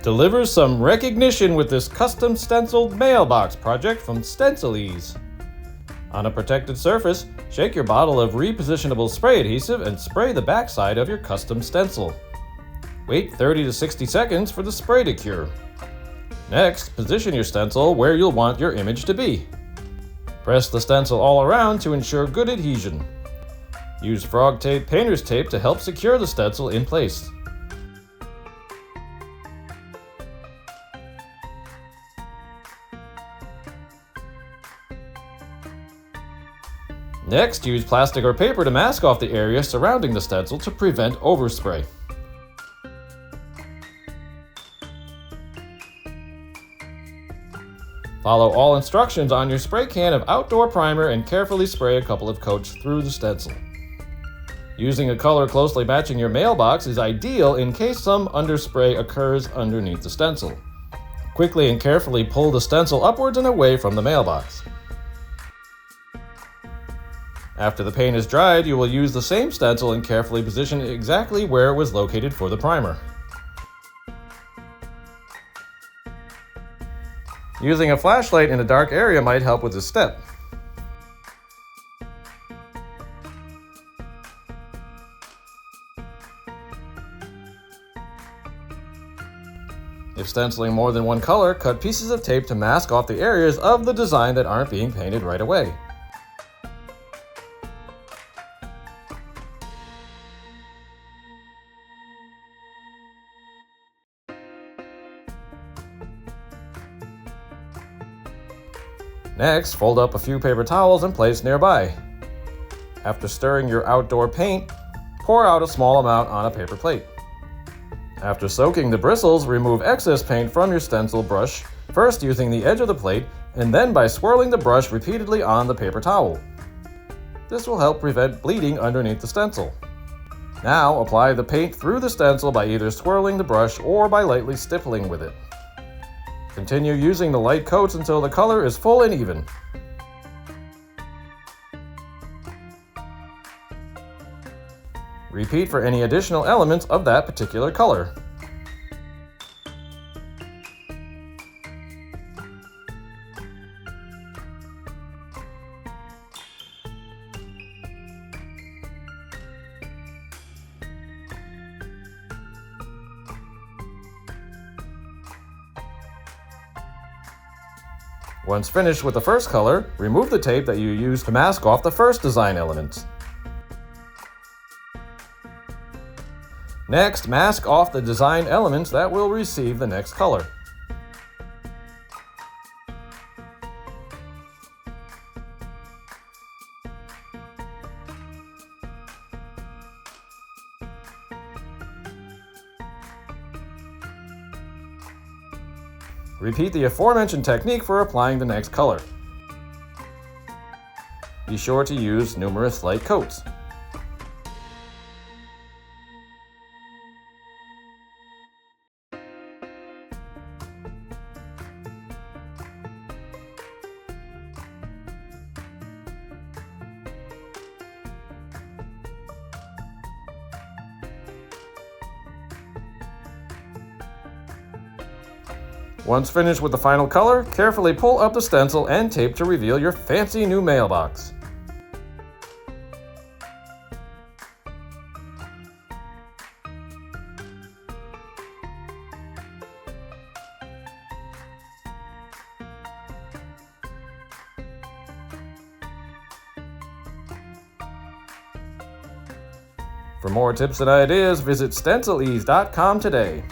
Deliver some recognition with this custom stenciled mailbox project from Stencilease. On a protected surface, shake your bottle of repositionable spray adhesive and spray the backside of your custom stencil. Wait 30 to 60 seconds for the spray to cure. Next, position your stencil where you'll want your image to be. Press the stencil all around to ensure good adhesion. Use frog tape painter's tape to help secure the stencil in place. Next, use plastic or paper to mask off the area surrounding the stencil to prevent overspray. Follow all instructions on your spray can of outdoor primer and carefully spray a couple of coats through the stencil. Using a color closely matching your mailbox is ideal in case some underspray occurs underneath the stencil. Quickly and carefully pull the stencil upwards and away from the mailbox. After the paint is dried, you will use the same stencil and carefully position it exactly where it was located for the primer. Using a flashlight in a dark area might help with this step. If stenciling more than one color, cut pieces of tape to mask off the areas of the design that aren't being painted right away. Next, fold up a few paper towels and place nearby. After stirring your outdoor paint, pour out a small amount on a paper plate. After soaking the bristles, remove excess paint from your stencil brush, first using the edge of the plate and then by swirling the brush repeatedly on the paper towel. This will help prevent bleeding underneath the stencil. Now, apply the paint through the stencil by either swirling the brush or by lightly stippling with it. Continue using the light coats until the color is full and even. Repeat for any additional elements of that particular color. Once finished with the first color, remove the tape that you used to mask off the first design elements. Next, mask off the design elements that will receive the next color. Repeat the aforementioned technique for applying the next color. Be sure to use numerous light coats. Once finished with the final color, carefully pull up the stencil and tape to reveal your fancy new mailbox. For more tips and ideas, visit Stencilease.com today.